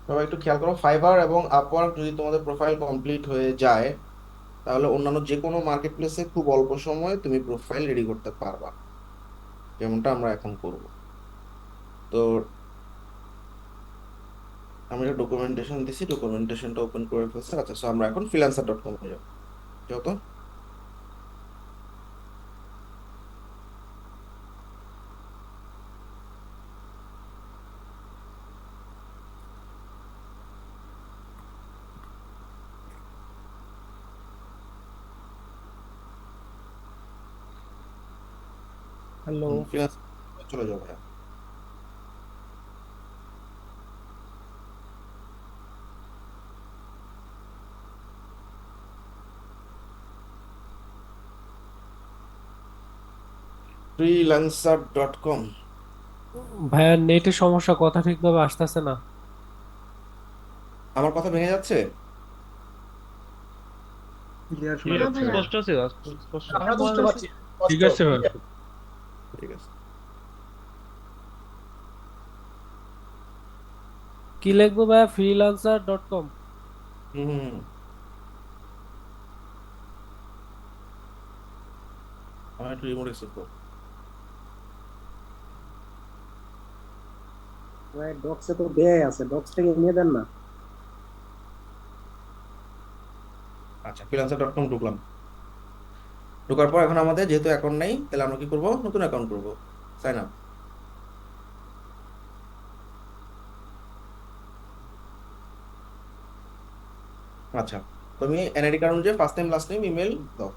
তবে একটু খেয়াল করো, ফাইবার এবং আপওয়ার্ক যদি তোমাদের প্রোফাইল কমপ্লিট হয়ে যায়, তাহলে অন্যান্য যে কোনো মার্কেট প্লেসে খুব অল্প সময়ে তুমি প্রোফাইল রেডি করতে পারবা, যেমনটা আমরা এখন করব। তো আমি একটা ডকুমেন্টেশন দিছি, ডকুমেন্টেশনটা ওপেন করে ফেলছি। আচ্ছা, সো আমরা এখন freelancer.com এ যাবো। যত হ্যালো। ফ্রিল্যান্স চলে যাবো ভাইয়া। freelancer.com। ভাইয়া নেটের সমস্যা, কথা ঠিকভাবে আসতেছে না। আমার কথা ভেঙে যাচ্ছে? ক্লিয়ার শোনা ক্লিয়ার যাচ্ছে ভাইয়া। স্পষ্ট আছে, স্পষ্ট। আমরা বুঝতে পারছি ঠিক স্পষ্ট আছে ভাই। ক্লিয়ার। ঠিক আছে। কি লিখবো ভাইয়া? freelancer.com? হুম হুম হুম। আমার একটু রিমোট এক্সেস করো। ভাই ডক্সে তো দেয়াই আছে, ডক্স থেকে নিয়ে দেন না। আচ্ছা, freelancer.com ঢুকলাম। ঢোকার পর এখন আমাদের যেহেতু অ্যাকাউন্ট নেই, তাহলে আমরা কি করব? নতুন অ্যাকাউন্ট করব, সাইন আপ। আচ্ছা, তুমি এনআইডি কার্ড অনুযায়ী first name last name email দাও।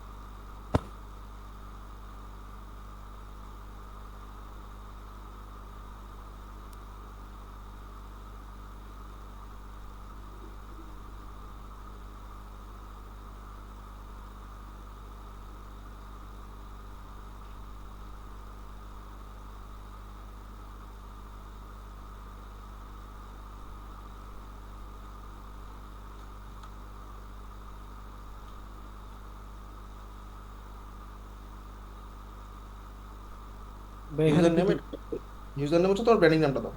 ভাই এখানে ইউজার কি নেম, ইউজার নেম হচ্ছে তোমার ব্র্যান্ডিং নামটা দাও।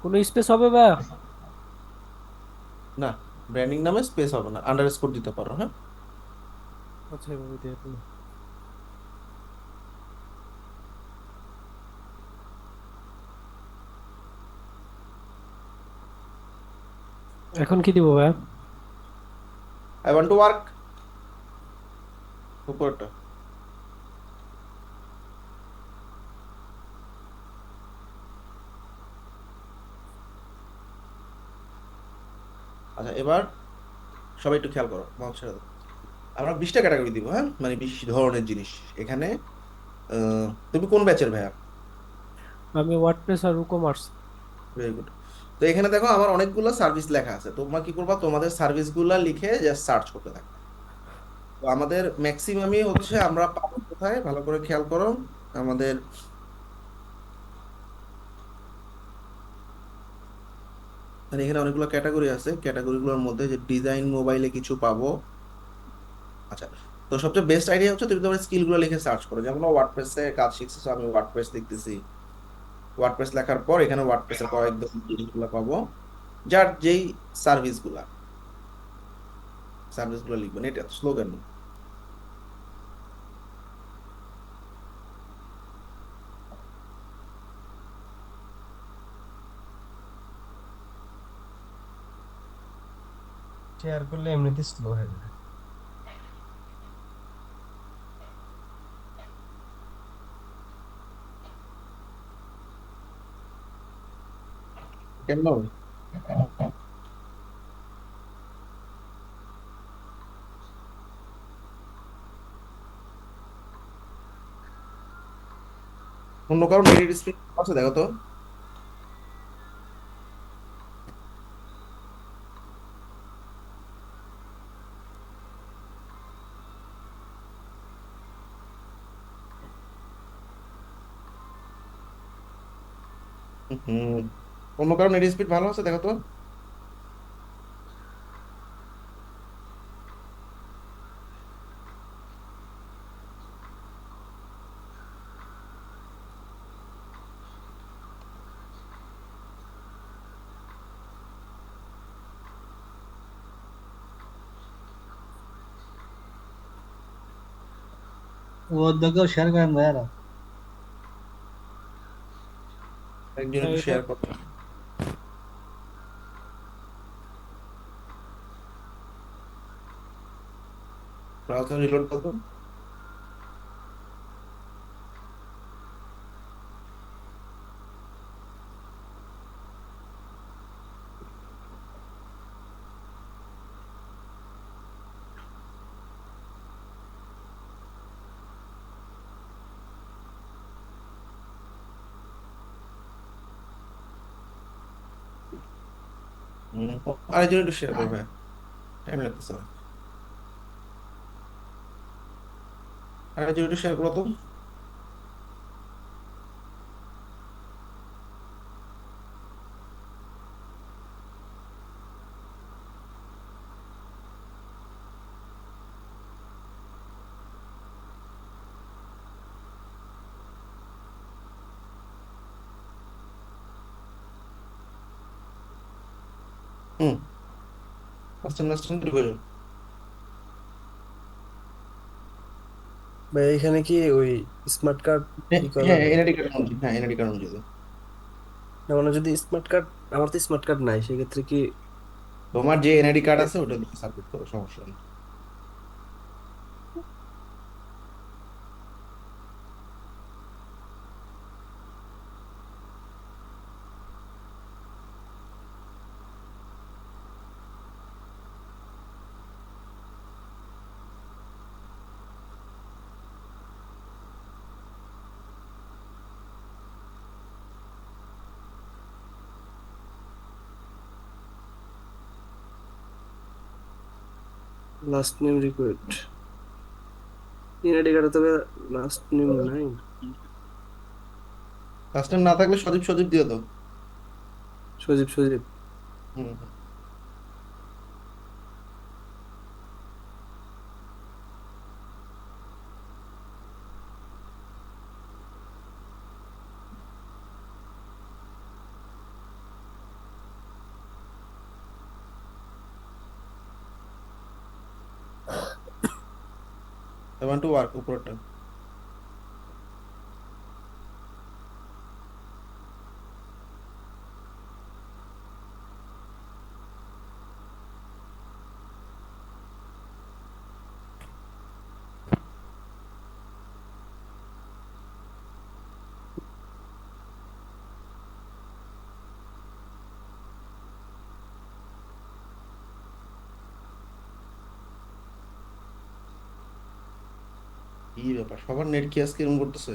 কোনো স্পেস হবে ভাইয়া? না, ব্র্যান্ডিং নামে স্পেস হবে না, আন্ডারস্কোর দিতে পারো, হ্যাঁ। আচ্ছা এভাবে দিয়ে দিন। এখন কি দিব ভাইয়া? আই ওয়ান্ট টু ওয়ার্ক, উপরটা। আচ্ছা, এবার সবাই একটু খেয়াল করো, মাউস ছেড়ে দাও। আমরা 20টা ক্যাটাগরি দিব, হ্যাঁ, মানে 20 ধরনের জিনিস এখানে। তুমি কোন ব্যাচের ভাইয়া? আমি ওয়ার্ডপ্রেস আর WooCommerce। Very good. তো এখানে দেখো আমার অনেকগুলো সার্ভিস লেখা আছে, তোমরা কি করবা? তোমাদের সার্ভিসগুলো লিখে জাস্ট সার্চ করতে থাকবে। তো আমাদের ম্যাক্সিমামই হচ্ছে আমরা পাবো কোথায়, ভালো করে খেয়াল করো। আমাদের মানে এখানে অনেকগুলো ক্যাটাগরি আছে, ক্যাটাগরিগুলোর মধ্যে যে ডিজাইন মোবাইলে কিছু পাবো। আচ্ছা, তো সবচেয়ে বেস্ট আইডিয়া হচ্ছে তুমি তোমার স্কিল গুলো লিখে সার্চ করো। যেমন ওয়ার্ডপ্রেসে কাজ শিখতেছো, আমি ওয়ার্ডপ্রেস লিখতেছি। ওয়ার্ডপ্রেস লেখার পর এখানে ওয়ার্ডপ্রেসের কয়েকদম জিনিসগুলো পাবো, যার যেই সার্ভিসগুলা, সার্ভিসগুলো লিখবেন, এটা স্লোগান। শেয়ার করলে এমনিতে স্লো হয়ে যায়। কেন হবে? অন্য কারো নেট স্পিড আছে দেখো তো। হুম, অন্য কারো নেট স্পিড ভালো আছে দেখো তো। ওদেরকেও শেয়ার করেন ভাইয়ারা। একজন ভাই একটু এটা শেয়ার করো। ব্রাউজার রিলোড করো। হুম, আরেকজন একটু শেয়ার করবে, টাইম লাগতেছে না। আরেকজন একটু শেয়ার করো তো। হুম, আস্তে আস্তে ঢুকে যাও। ভাই এখানে কি ওই স্মার্ট কার্ড হ্যাঁ, ই করা হ্যাঁ যাবে? এনআইডি কার্ড অনুযায়ী, হ্যাঁ এনআইডি কার্ড অনুযায়ী। না মানে যদি স্মার্ট কার্ড, আমার তো স্মার্ট কার্ড নাই, সেক্ষেত্রে কি? তোমার যে এনআইডি কার্ড আছে ওটা দিয়ে সাবমিট করো, সমস্যা নেই। লাস্ট নেম রিকোয়েস্ট, ইনআইডি কার্ডে তবে লাস্ট নেম নাই। লাস্ট টাইম না থাকলে সজীব সজীব দিয়ে দাও। সজীব সজীব। হুম হুম। 7 to ওয়ার্ক উপরটা। কি ব্যাপার, সবার নেট কি আজকে এরকম করতেছে?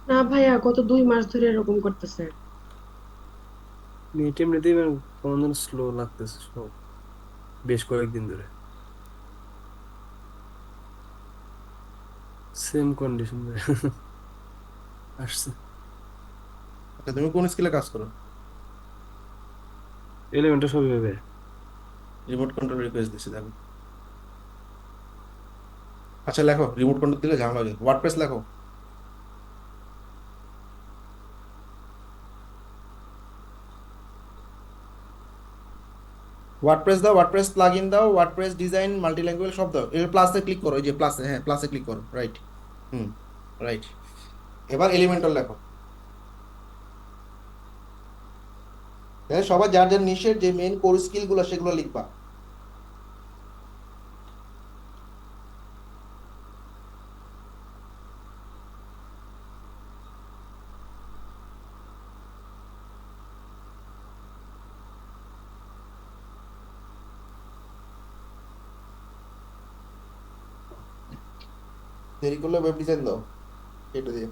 না ভাইয়া, গত 2 মাস ধরে এরকম করতেছে। নেট এমনিতেই মানে কেমন যেন স্লো লাগতেছে সব, বেশ কয়েকদিন ধরে সেম কন্ডিশন আসছে। আচ্ছা তুমি কোন স্কিলে কাজ করো? এলিমেন্টটা সবই হবে। রিমোট কন্ট্রোল রিকোয়েস্ট দিছি, দেখো। আচ্ছা লেখো, রিমোট কন্ট্রোল দিলে ঝামেলা হয়ে যাবে, ওয়ার্ডপ্রেস লেখো। ওয়ার্ডপ্রেস দাও, ওয়ার্ডপ্রেস প্লাগইন দাও, ওয়ার্ডপ্রেস ডিজাইন মাল্টি ল্যাঙ্গুয়েজ সব দাও। এর প্লাসে ক্লিক করো, এই যে প্লাসে, হ্যাঁ প্লাসে ক্লিক করো, রাইট। হুম, রাইট। এবার এলিমেন্টর লেখো। হ্যাঁ, সবার যার যার নিশের যে মেইন কোর স্কিল গুলো সেগুলো লিখবা। দেরি করলে ওয়েব ডিজাইন দাও, এটা দিয়ে।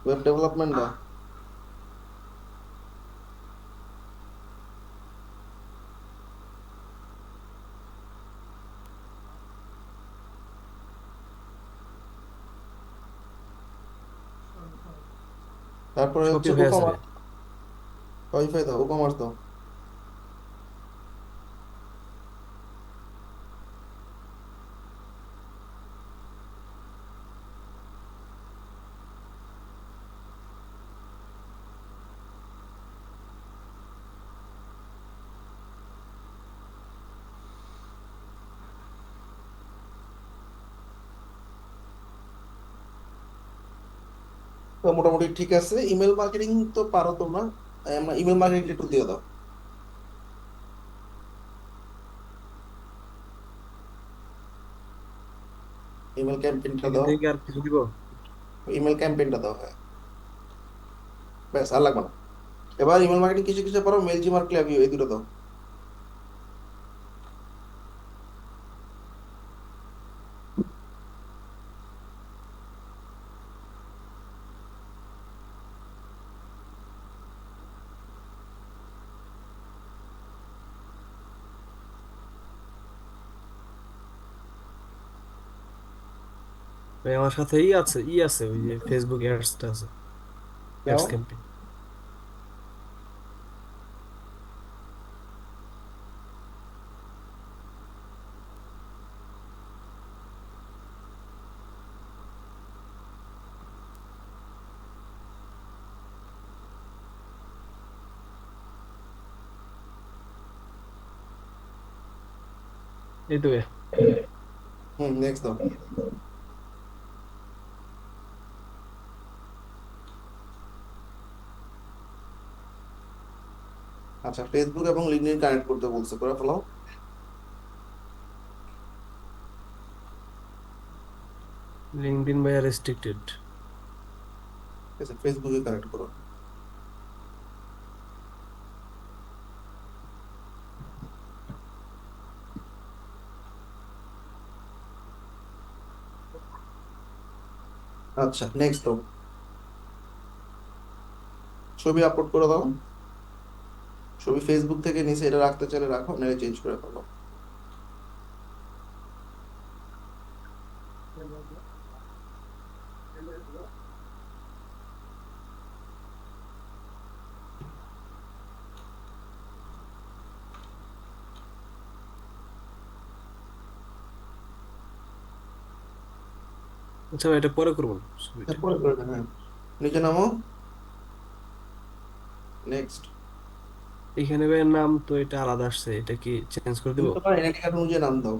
ওয়েব ডেভেলপমেন্ট দাও। তারপরে হচ্ছে শপিফাই আছে রে। কমান্ড। ওয়াইফাই দাও, ও কমার্স দাও। তো মোটামুটি ঠিক আছে, ইমেল মার্কেটিং তো পারো তোমরা, ইমেল মার্কেটিং একটু দিয়ে দাও। ইমেল ক্যাম্পেইনটা এখান দাও, থেকে আর কিছু দিব? ইমেল ক্যাম্পেইনটা দাও, হ্যাঁ। ব্যাস, আর লাগবে না। এবার ইমেল মার্কেটিং কিছু কিছু পারো, মেল জিমার ক্লাভিও, এই দুটো দাও। ভাই আমার সাথে আছে ওই যে ফেসবুক অ্যাডসটা আছে, দাও। Ads campaign. এই তো ভাই। নেক্সট দাও। আচ্ছা, ফেসবুক এবং লিঙ্কডইন কানেক্ট করতে বলছে, করে ফেলো। লিঙ্কডইন ভাই রেস্ট্রিক্টেড। ঠিক আছে, ফেসবুকে কানেক্ট করো। আচ্ছা, নেক্সট দাও। ছবি আপলোড করে দাও। ছবি ফেসবুক থেকে নিচে এটা রাখতে চাইলে রাখো, নাহলে চেঞ্জ করে ফেলো। আচ্ছা ভাই এটা পরে করবো না ছবিটা। এরপরে করে দেন, হ্যাঁ। নিচে নামো। নেক্সট। এখানে ভাই নাম তো এটা আলাদা আসছে, এটা কি চেঞ্জ করে দিব? তুমি তোমার এনআইডি কার্ড অনুযায়ী নাম দাও।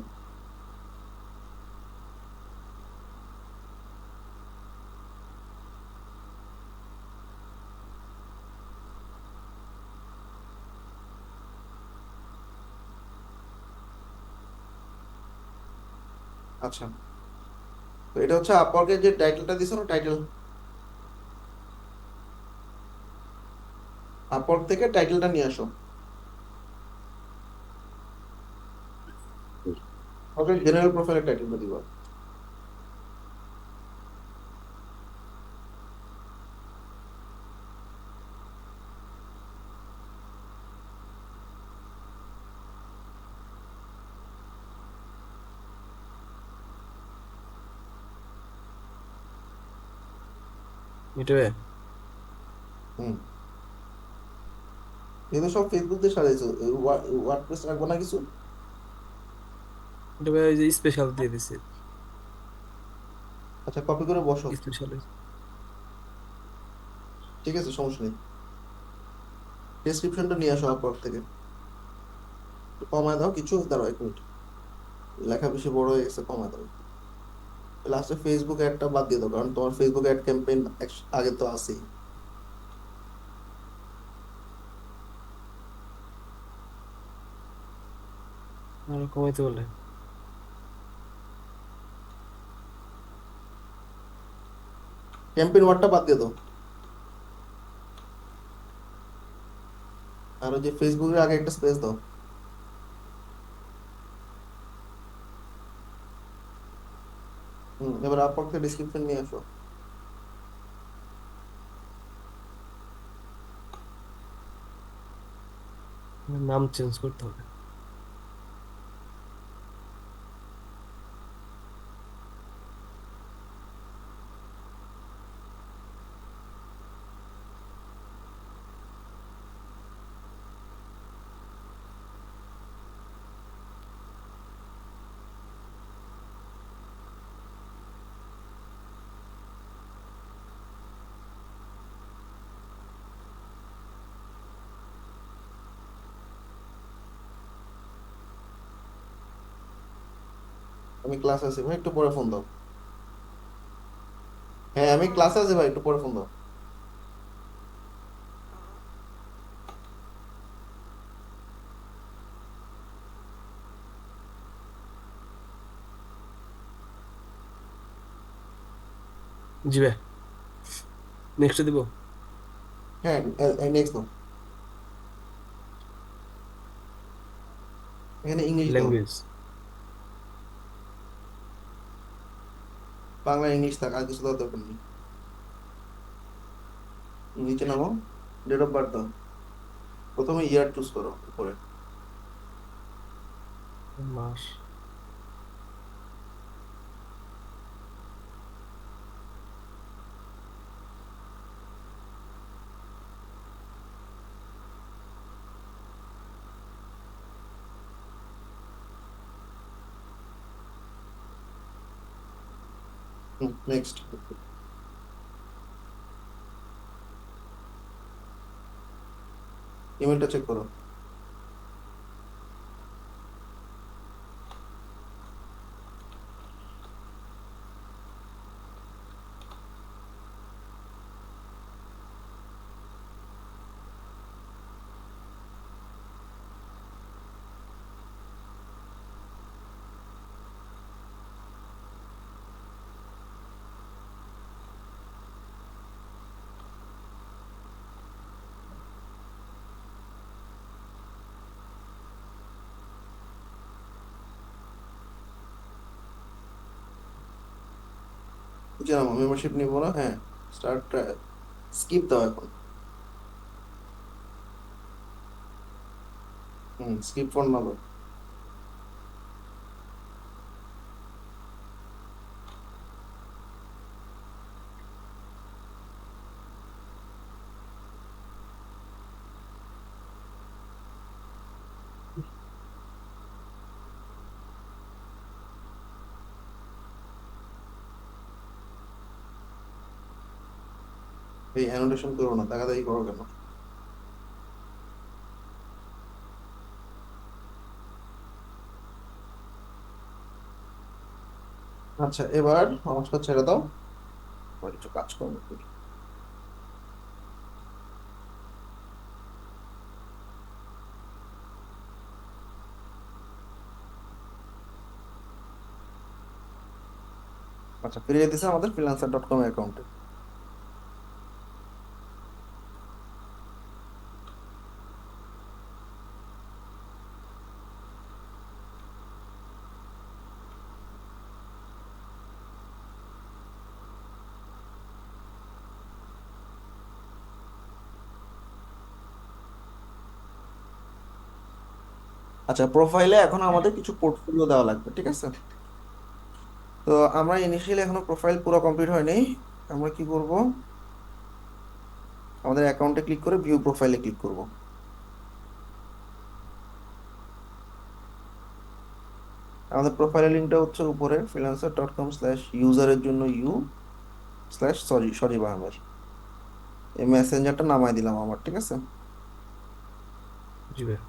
আচ্ছা, তো এটা হচ্ছে আপওয়ার্কের যে টাইটেলটা দিছো না, টাইটেল, আপওয়ার্ক থেকে টাইটেলটা নিয়ে আসো। ওকে, জেনারেল প্রোফাইলের টাইটেলটা দিবা। এটা ভাই, হুম, এগুলো সব ফেসবুক দিয়ে সাজাইছো, ওয়ার্ডপ্রেস রাখবো না কিছু? এটা ভাই ওই যে স্পেশাল দিয়ে দিছে, আচ্ছা, কপি করে বসো। স্পেশাল। ঠিক আছে, সমস্যা নেই। ডেসক্রিপশনটা নিয়ে আসো আপওয়ার্ক থেকে। একটু কমায় দাও কিছু, দাঁড়াও 1 মিনিট, লেখা বেশি বড় হয়ে গেছে, কমায় দাও। লাস্টে ফেসবুক অ্যাডটা বাদ দিয়ে দাও, কারণ তোমার ফেসবুক অ্যাড ক্যাম্পেইন আগে তো আছেই। আরো কমাইতে বলে। ক্যাম্পেইন ওয়ার্ডটা বাদ দিয়ে দাও। আর ওই যে ফেসবুকের আগে একটা স্পেস দাও। এবার আপওয়ার্ক থেকে ডিসক্রিপশন নিয়ে আসো। নাম চেঞ্জ করতে হবে। আমি ক্লাসে আছি ভাই, একটু পরে ফোন দাও। হ্যাঁ আমি ক্লাসে আছি ভাই, একটু পরে ফোন দাও। জি ভাই, নেক্সট দিব। হ্যাঁ নেক্সট দাও, এখানে ইংলিশ দাও। ল্যাঙ্গুয়েজ। বাংলা ইংলিশ থাক, আর কিছু দেওয়ার দরকার নেই। নিচে নামো, ডেট অফ বার্থ দাও। প্রথমে ইয়ার চুজ করো উপরে। মাস। নেক্সট, ইমেলটা চেক করো। নিচে নামো, মেম্বারশিপ নিবো না, হ্যাঁ স্টার্ট, স্কিপ দাও এখন। Skip phone number. এই অ্যানোটেশন করো না, তাকাতাকি করো কেন? আচ্ছা এবার মাউসটা ছেড়ে দাও, আবার কিছু কাজ করো। আচ্ছা ফিরে যেতেছে আমাদের freelancer.com অ্যাকাউন্টে। আচ্ছা প্রোফাইলে এখন আমাদের কিছু পোর্টফোলিও দেওয়া লাগবে, ঠিক আছে? তো আমরা ইনিশিয়ালি এখনো প্রোফাইল পুরো কমপ্লিট হয়নি। আমরা কি করব, আমাদের অ্যাকাউন্টে ক্লিক করে ভিউ প্রোফাইলে ক্লিক করব। আমাদের প্রোফাইলের লিঙ্কটা হচ্ছে উপরে freelancer.com/ইউজারের জন্য u/সজীব আহমেদ। এই মেসেঞ্জারটা নামাই দিলাম আমার, ঠিক আছে? জি ভাই।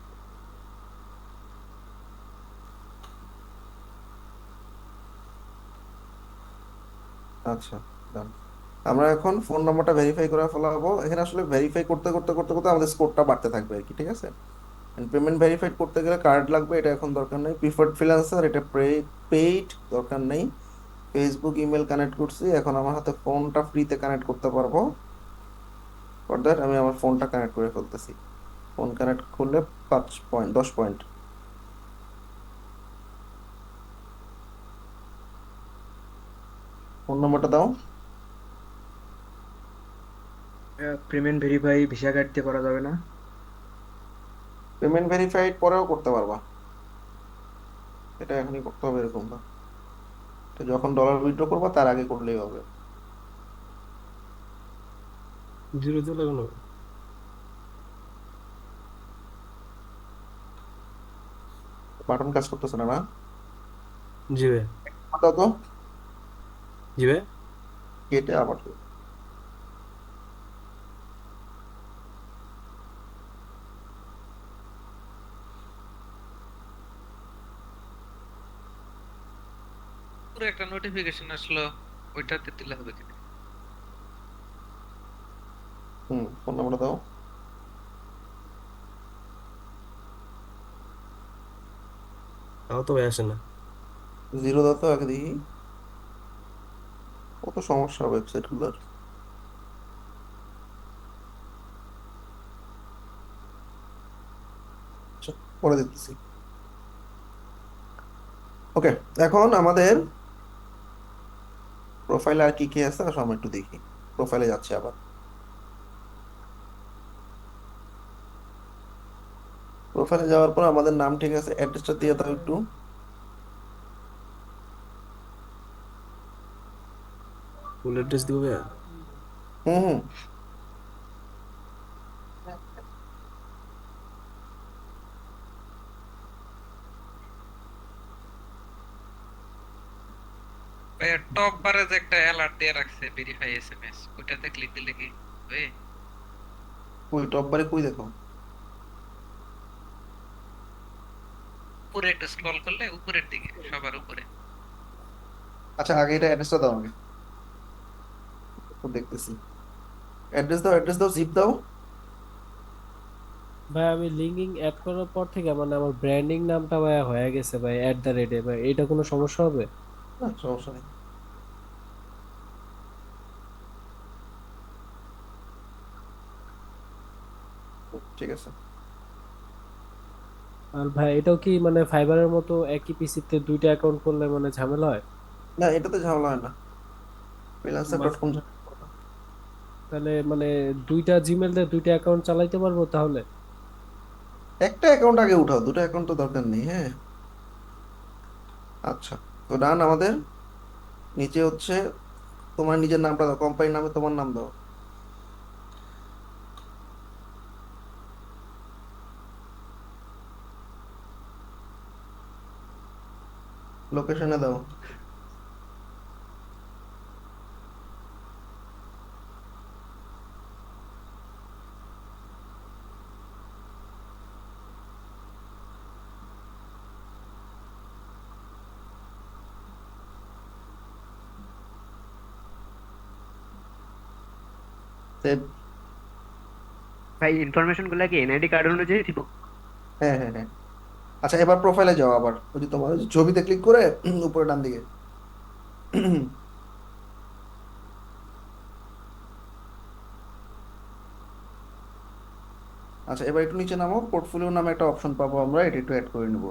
আচ্ছা done। আমরা এখন ফোন নাম্বারটা ভেরিফাই করে ফেলাবো। এখানে আসলে ভেরিফাই করতে করতে করতে করতে আমাদের স্কোরটা বাড়তে থাকবে আর কি, ঠিক আছে? পেমেন্ট ভেরিফাইড করতে গেলে কার্ড লাগবে, এটা এখন দরকার নেই। প্রিফার্ড ফ্রিল্যান্সার, এটা পেইড, দরকার নেই। ফেসবুক ইমেল কানেক্ট করছি, এখন আমার হাতে ফোনটা ফ্রিতে কানেক্ট করতে পারবো। ফর দ্যাট আমি আমার ফোনটা কানেক্ট করে ফেলতেছি। ফোন কানেক্ট করলে 5 পয়েন্ট, 10 পয়েন্ট। ফোন নাম্বারটা দাও। পেমেন্ট ভেরিফাই ভিসা কার্ড দিয়ে করা যাবে না? পেমেন্ট ভেরিফাইড পরেও করতে পারবা, এটা এখনই করতে হবে এরকম না। এটা যখন ডলার উইথড্র করবা তার আগে করলেই হবে। জিরো দিয়ে লাগানো। বাটন কাজ করতেছে না, না? জি ভাই। দাও তো, জি ভাই। কেটে আবার। পুরো একটা নোটিফিকেশন আসলো, ওইটাতে দিলে হবে কিনা? ফোন নাম্বার দাও। তাও তো ভাই আসে না। জিরো দাও তো আগে দেখি। কত সমস্যা ওয়েবসাইট গুলোর। আচ্ছা, পরে দেখতেছি। ওকে, এখন আমাদের প্রোফাইলে আর কি কি আছে আসো আমরা একটু দেখি। প্রোফাইলে যাচ্ছি আবার। প্রোফাইলে যাওয়ার পর আমাদের নাম ঠিক আছে, অ্যাড্রেসটা দিয়ে দাও একটু। ফুল অ্যাড্রেস দিব ভাইয়া? হুম হুম। ভাইয়া টপ বারে যে একটা অ্যালার্ট দিয়ে রাখছে ভেরিফাই এসএমএস, ওইটাতে ক্লিক দিলে কি হবে? কই টপ বারে কই দেখো? উপরে একটু স্ক্রল করলে উপরের দিকে সবার উপরে। আচ্ছা, আগে এটা অ্যাড্রেসটা দাও আগে, তো দেখতেছি। অ্যাড্রেস দাও, অ্যাড্রেস দাও, জিপ দাও। ভাই আমি লিঙ্কিং অ্যাড করার পর থেকে মানে আমার ব্র্যান্ডিং নামটা ভাই হয়ে গেছে ভাই @, ভাই এটা কোনো সমস্যা হবে? না সমস্যা নেই। ঠিক আছে। আর ভাই এটাও কি মানে ফাইবারের মতো একই পিসিতে দুইটা অ্যাকাউন্ট করলে মানে ঝামেলা হয়? না, এটাতে ঝামেলা হয় না। ফ্রিল্যান্সার ডট মা- কম। তাহলে মানে দুইটা জিমেল দিয়ে দুইটা অ্যাকাউন্ট চালাইতে পারবো তাহলে? একটা অ্যাকাউন্ট আগে উঠাও, দুটো অ্যাকাউন্ট তো দরকার নেই, হ্যাঁ। আচ্ছা, তো ডান আমাদের। নিচে হচ্ছে তোমার নিজের নামটা দাও, কোম্পানির নামে তোমার নাম দাও। লোকেশনে দাও। সেভ। ভাই ইনফরমেশন গুলা কি এনআইডি কার্ড অনুযায়ী দিব? হ্যাঁ হ্যাঁ হ্যাঁ। আচ্ছা, এবার প্রোফাইলে যাও আবার, ওই যে তোমার ওই যে ছবিতে ক্লিক করে উপরে ডান দিকে। আচ্ছা, এবার একটু নিচে নামো, পোর্টফোলিও নামে একটা অপশন পাবো আমরা, এটা একটু অ্যাড করে নিবো।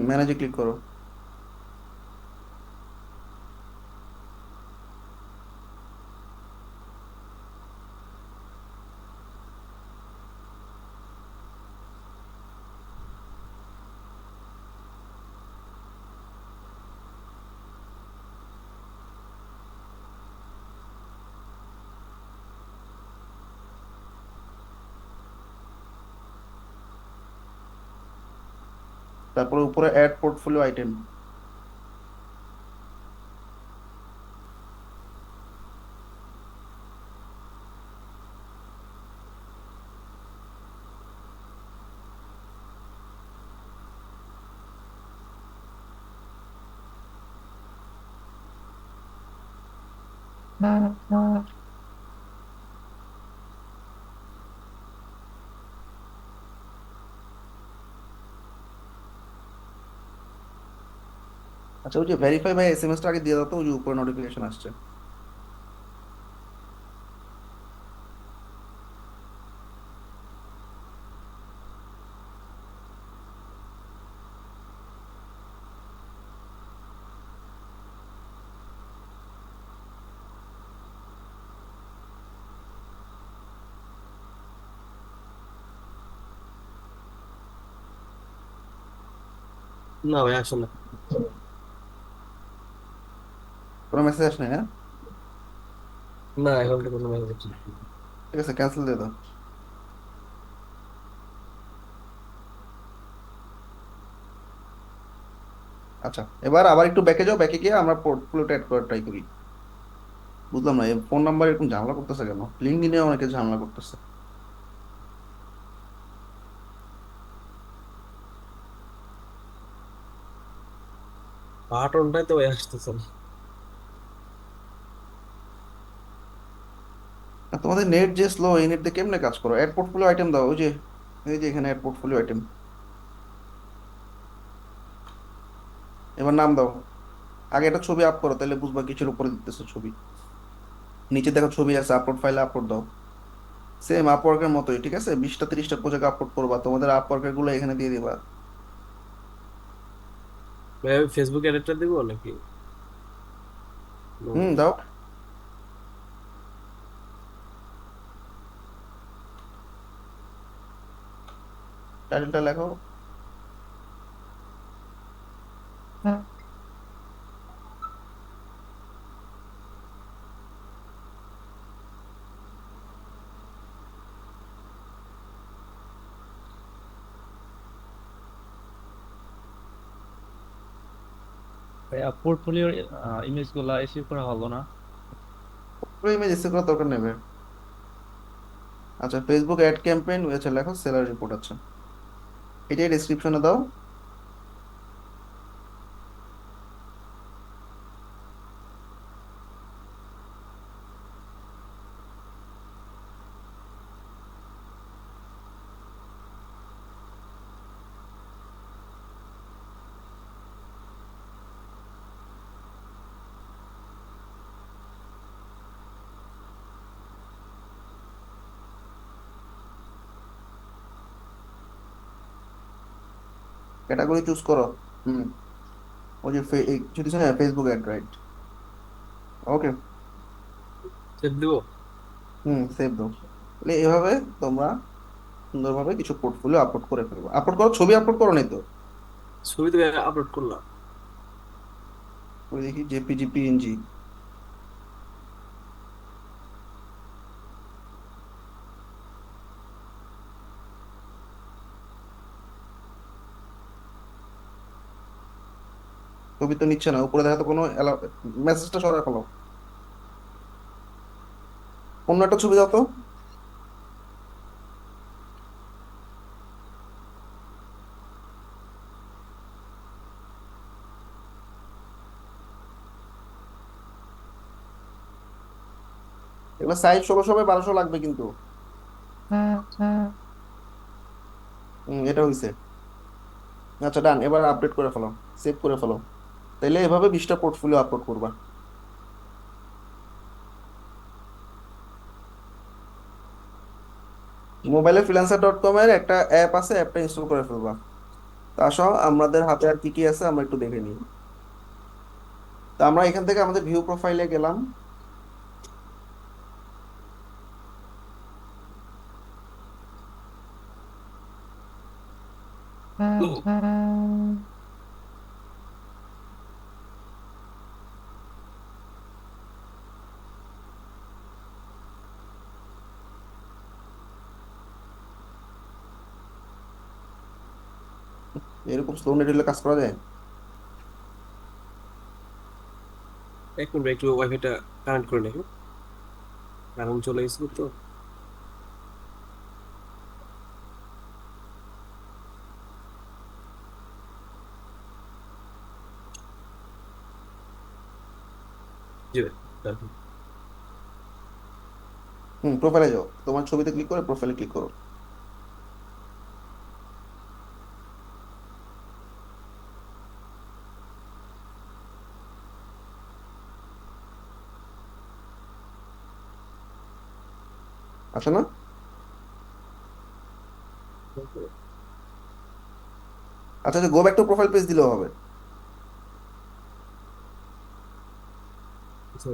ম্যানেজে ক্লিক করো। তারপরে উপরে অ্যাড পোর্টফোলিও আইটেম। আচ্ছা, ওই যে ভেরিফাই বাই এসএমএস টা আগে দিয়ে দাও তো, ওই যে উপরে নোটিফিকেশন আসছে। না ভাই আসে না। কোনো মেসেজ আসে না? না এখন তো কোনো মেসেজ আসে না। ঠিক আছে, ক্যান্সেল দিয়ে দাও। আচ্ছা, এবার আবার একটু ব্যাকে যাও, ব্যাকে গিয়ে আমরা পোর্টফোলিওটা অ্যাড করার ট্রাই করি। বুঝলাম না, এই ফোন নাম্বার এরকম ঝামেলা করতেছে কেন? লিঙ্কডইনে অনেকে ঝামেলা করতেছে। বাটনটাই তো ভাই আসতেছে না। আর তোমাদের নেট যে স্লো, এই নেট দিয়ে কেমনে কাজ করো? অ্যাড পোর্টফোলিও আইটেম দাও, ওই যে এই যে এখানে অ্যাড পোর্টফোলিও আইটেম, এবার নাম দাও। আগে একটা ছবি আপ করো, তাহলে বুঝবা কিছুর উপরে দিতেছো ছবি। নিচে দেখো ছবি আছে, আপলোড ফাইলে আপলোড দাও। সেম আপওয়ার্কের মতোই, ঠিক আছে? 20টা 30টা প্রজেক্ট আপলোড করবা, তোমাদের আপওয়ার্কের গুলো এখানে দিয়ে দিবা। ভাই আমি ফেসবুক এডিটর দিব নাকি? দাও। টাইটেলটা লেখো। ভাইয়া পোর্টফোলিওর ইমেজ গুলা এসিভ করা হলো না। পুরো ইমেজ এসে করার দরকার নেবে। আচ্ছা, ফেসবুক অ্যাড ক্যাম্পেইন, আচ্ছা লেখো সেলার রিপোর্ট। আচ্ছা, এটাই ডেসক্রিপশনে দাও। ক্যাটাগরি চুজ করো। হুম, ওই যে কিছু দিচ্ছে না, ফেসবুক অ্যাড, রাইট? ওকে। সেভ দিব। সেভ দাও। তাহলে এভাবে তোমরা সুন্দরভাবে কিছু পোর্টফোলিও আপলোড করে ফেলবো। আপলোড করো, ছবি আপলোড করো নাই তো? ছবি তো আপলোড করলাম। ওই দেখি জেপিজি পিএনজি। ছবি তো নিচ্ছে না, উপরে দেখা তো কোনো মেসেজটা সরাই ফেলো। অন্য একটা ছবি দাও তো। এবার সাইজ 1600 বাই 1200 লাগবে কিন্তু। এটা হয়েছে। আচ্ছা ডান, এবার আপডেট করে ফেলো, সেভ করে ফেলো। তাইলে এভাবে 20টা পোর্টফোলিও আপলোড করবা। মোবাইলে freelancer.com এর একটা অ্যাপ আছে, অ্যাপটা ইনস্টল করে ফেলবা। তা আসো, আমাদের হাতে আর কি কি আছে আমরা একটু দেখে নিই। তো আমরা এখান থেকে আমাদের ভিউ প্রোফাইলে গেলাম। এরকম স্লো নেট হলে কাজ করা যায়? এক মিনিট ভাই, একটু ওয়াইফাইটা কানেক্ট করে নেই, কারণ চলে গেছিল তো। জি ভাই, রাখুন। প্রোফাইলে যাও, তোমার ছবিতে ক্লিক করে প্রোফাইলে ক্লিক করো। আসে না? আচ্ছা, go back to profile page দিলেও হবে। আচ্ছা,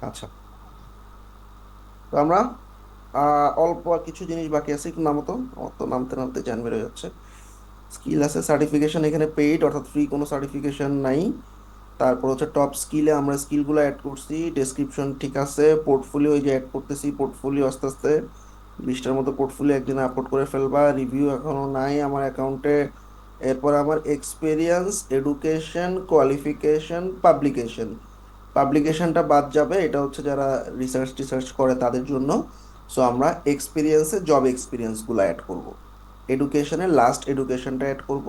আচ্ছা, তো আমরা অল্প আর কিছু জিনিস বাকি আছে, একটু নামো তো। আমার তো নামতে নামতে জ্ঞান বেরোয় যাচ্ছে। স্কিল আছে, সার্টিফিকেশন এখানে পেইড, অর্থাৎ ফ্রি কোনো সার্টিফিকেশন নাই। তারপর হচ্ছে টপ স্কিলে আমরা স্কিলগুলো অ্যাড করছি, ডেসক্রিপশন ঠিক আছে, পোর্টফোলিও এই যে অ্যাড করতেছি, পোর্টফোলিও আস্তে আস্তে 20টার মতো পোর্টফোলিও একদিন আপলোড করে ফেলবা। রিভিউ এখনো নাই আমার অ্যাকাউন্টে। এরপর আমার এক্সপিরিয়েন্স, এডুকেশন, কোয়ালিফিকেশন, পাবলিকেশন। পাবলিকেশনটা বাদ যাবে, এটা হচ্ছে যারা রিসার্চ টিসার্চ করে তাদের জন্য। সো আমরা এক্সপিরিয়েন্সে জব এক্সপিরিয়েন্সগুলো অ্যাড করব, এডুকেশনে লাস্ট এডুকেশনটা অ্যাড করব,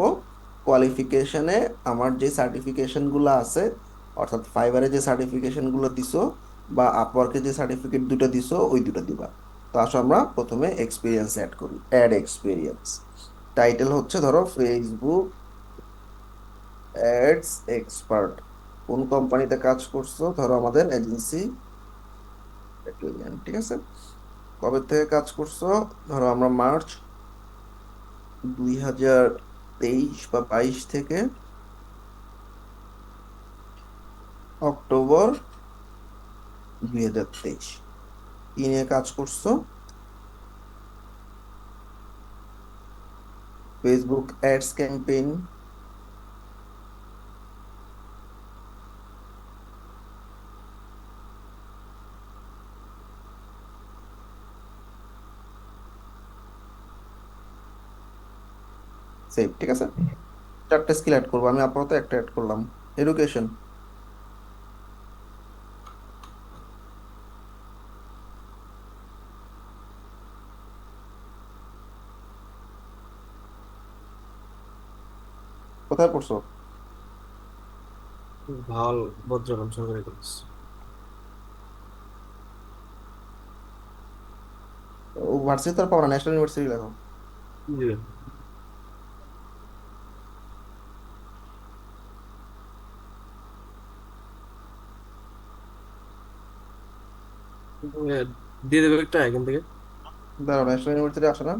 কোয়ালিফিকেশনে আমার যে সার্টিফিকেশনগুলো আছে, অর্থাৎ ফাইবারে যে সার্টিফিকেশনগুলো দিছো বা আপওয়ার্কে যে সার্টিফিকেট দুটো দিছো ওই দুটো দিবা। তো আসো আমরা প্রথমে এক্সপিরিয়েন্স অ্যাড করি, অ্যাড এক্সপিরিয়েন্স। টাইটেল হচ্ছে ধরো ফেসবুক অ্যাডস এক্সপার্ট। কোন কোম্পানিতে কাজ করছো, ধরো আমাদের এজেন্সি, ঠিক আছে। কবে থেকে কাজ করছো, ধরো আমরা মার্চ 2023 বা 22 থেকে অক্টোবর 2023 কি নিয়ে কাজ করছো, ফেসবুক অ্যাডস ক্যাম্পেইন। সেভ, ঠিক আছে। 4টে স্কিল অ্যাড করবো, আমি আপাতত একটা অ্যাড করলাম, এডুকেশন। কোথায় পড়ছো, ভাল ভদ্রগ্রাম সরকারি কলেজ। ভার্সিটি তো আর পাবো না, ন্যাশনাল ইউনিভার্সিটি লেখো। জি। এ, দিয়ে দেবে একটা এখান থেকে। দাঁড়াও, ন্যাশনাল ইউনিভার্সিটি আসে না?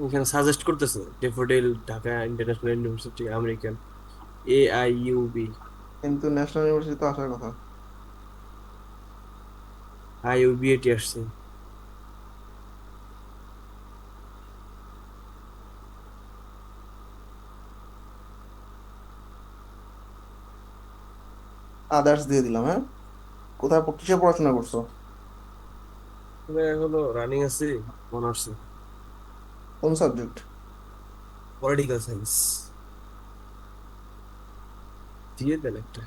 এখানে সাজেস্ট করতেছে daffodil, Dhaka international university, American, AIUB। কিন্তু ন্যাশনাল ইউনিভার্সিটি তো আসার কথা। IUBAT আসছে। আদার্স দিয়ে দিলাম, হ্যাঁ। কোথায় কিসে পড়াশোনা করছো, এগুলো রানিং আছে অনার্সে, কোন সাবজেক্ট? Political science. দিয়ে দেন একটা।